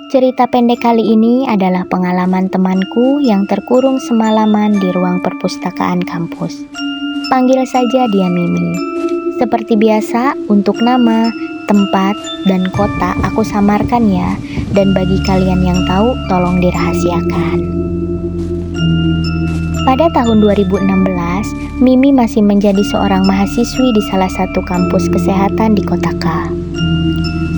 Cerita pendek kali ini adalah pengalaman temanku yang terkurung semalaman di ruang perpustakaan kampus. Panggil saja dia Mimi. Seperti biasa, untuk nama, tempat, dan kota aku samarkan ya, dan bagi kalian yang tahu, tolong dirahasiakan. Pada tahun 2016, Mimi masih menjadi seorang mahasiswi di salah satu kampus kesehatan di kota K.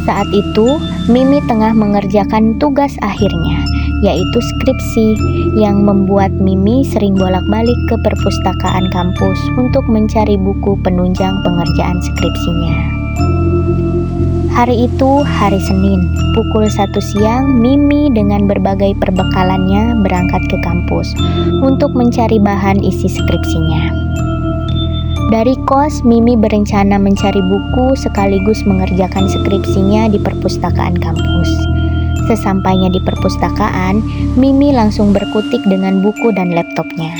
Saat itu, Mimi tengah mengerjakan tugas akhirnya, yaitu skripsi, yang membuat Mimi sering bolak-balik ke perpustakaan kampus untuk mencari buku penunjang pengerjaan skripsinya. Hari itu, hari Senin, pukul 1 siang, Mimi dengan berbagai perbekalannya berangkat ke kampus untuk mencari bahan isi skripsinya. Dari kos, Mimi berencana mencari buku sekaligus mengerjakan skripsinya di perpustakaan kampus. Sesampainya di perpustakaan, Mimi langsung berkutik dengan buku dan laptopnya.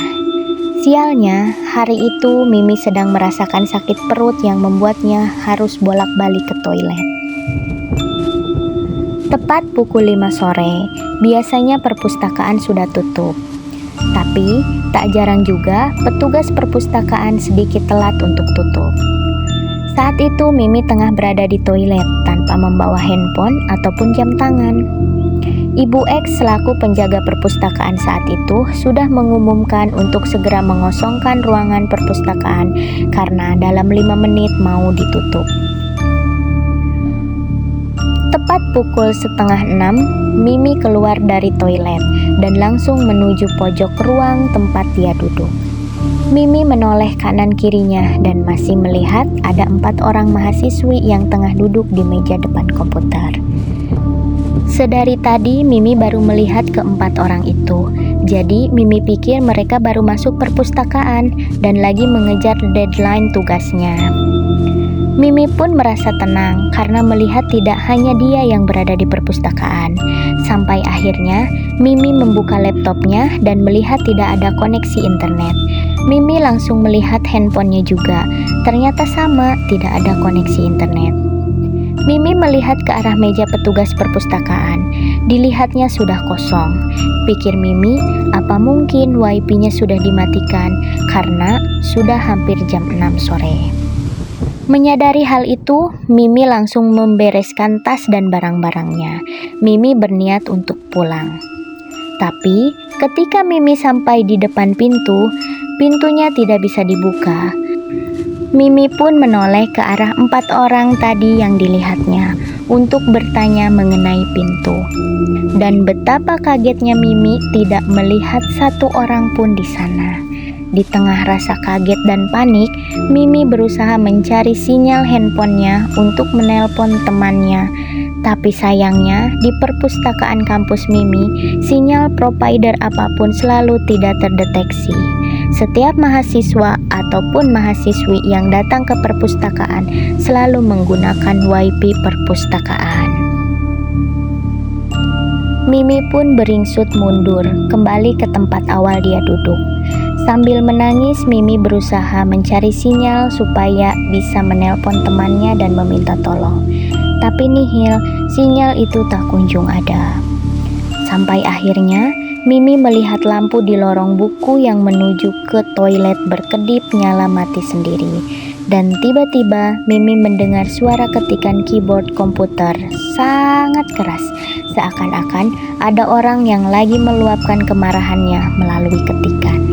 Sialnya, hari itu Mimi sedang merasakan sakit perut yang membuatnya harus bolak-balik ke toilet. Tepat pukul 5 sore, biasanya perpustakaan sudah tutup. Tapi, tak jarang juga petugas perpustakaan sedikit telat untuk tutup. Saat itu Mimi tengah berada di toilet tanpa membawa handphone ataupun jam tangan. Ibu X selaku penjaga perpustakaan saat itu sudah mengumumkan untuk segera mengosongkan ruangan perpustakaan karena dalam 5 menit mau ditutup. Tepat pukul 5:30, Mimi keluar dari toilet dan langsung menuju pojok ruang tempat dia duduk. Mimi menoleh kanan kirinya dan masih melihat ada 4 orang mahasiswi yang tengah duduk di meja depan komputer. Sedari tadi Mimi baru melihat ke-4 orang itu, jadi Mimi pikir mereka baru masuk perpustakaan dan lagi mengejar deadline tugasnya. Mimi pun merasa tenang karena melihat tidak hanya dia yang berada di perpustakaan. Sampai akhirnya, Mimi membuka laptopnya dan melihat tidak ada koneksi internet. Mimi langsung melihat handphonenya juga. Ternyata sama, tidak ada koneksi internet. Mimi melihat ke arah meja petugas perpustakaan. Dilihatnya sudah kosong. Pikir Mimi, apa mungkin WiFi-nya sudah dimatikan karena sudah hampir jam 6 sore. Menyadari hal itu, Mimi langsung membereskan tas dan barang-barangnya. Mimi berniat untuk pulang. Tapi, ketika Mimi sampai di depan pintu, pintunya tidak bisa dibuka. Mimi pun menoleh ke arah 4 orang tadi yang dilihatnya untuk bertanya mengenai pintu. Dan betapa kagetnya Mimi tidak melihat satu orang pun di sana. Di tengah rasa kaget dan panik, Mimi berusaha mencari sinyal handphonenya untuk menelpon temannya. Tapi sayangnya, di perpustakaan kampus Mimi, sinyal provider apapun selalu tidak terdeteksi. Setiap mahasiswa ataupun mahasiswi yang datang ke perpustakaan selalu menggunakan WiFi perpustakaan. Mimi pun beringsut mundur, kembali ke tempat awal dia duduk. Sambil menangis, Mimi berusaha mencari sinyal supaya bisa menelpon temannya dan meminta tolong. Tapi nihil, sinyal itu tak kunjung ada. Sampai akhirnya, Mimi melihat lampu di lorong buku yang menuju ke toilet berkedip nyala mati sendiri. Dan tiba-tiba, Mimi mendengar suara ketikan keyboard komputer sangat keras. Seakan-akan ada orang yang lagi meluapkan kemarahannya melalui ketikan.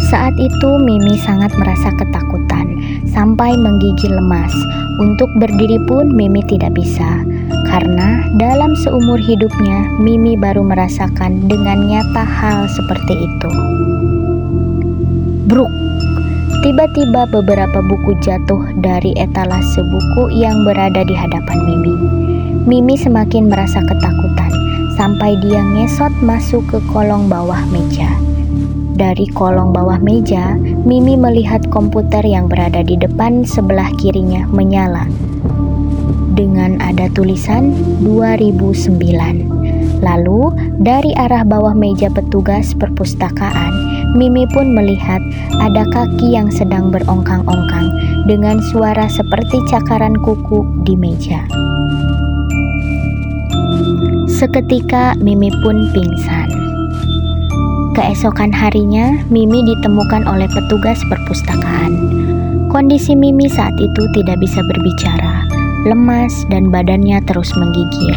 Saat itu Mimi sangat merasa ketakutan, sampai menggigil lemas. Untuk berdiri pun Mimi tidak bisa, karena dalam seumur hidupnya Mimi baru merasakan dengan nyata hal seperti itu. Bruk! Tiba-tiba beberapa buku jatuh dari etalase buku yang berada di hadapan Mimi. Mimi semakin merasa ketakutan, sampai dia ngesot masuk ke kolong bawah meja. Dari kolong bawah meja, Mimi melihat komputer yang berada di depan sebelah kirinya menyala. Dengan ada tulisan 2009. Lalu, dari arah bawah meja petugas perpustakaan, Mimi pun melihat ada kaki yang sedang berongkang-ongkang dengan suara seperti cakaran kuku di meja. Seketika Mimi pun pingsan. Keesokan harinya, Mimi ditemukan oleh petugas perpustakaan. Kondisi Mimi saat itu tidak bisa berbicara, lemas dan badannya terus menggigil.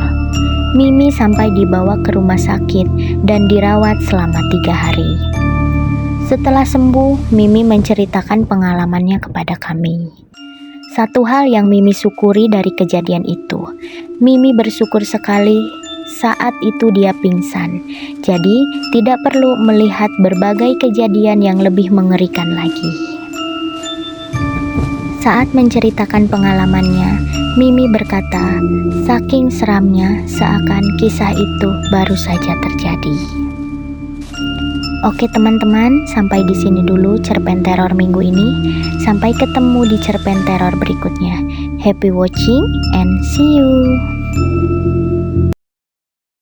Mimi sampai dibawa ke rumah sakit dan dirawat selama 3 hari. Setelah sembuh, Mimi menceritakan pengalamannya kepada kami. Satu hal yang Mimi syukuri dari kejadian itu, Mimi bersyukur sekali saat itu dia pingsan. Jadi, tidak perlu melihat berbagai kejadian yang lebih mengerikan lagi. Saat menceritakan pengalamannya, Mimi berkata, saking seramnya seakan kisah itu baru saja terjadi. Oke teman-teman, sampai di sini dulu cerpen teror minggu ini. Sampai ketemu di cerpen teror berikutnya. Happy watching and see you.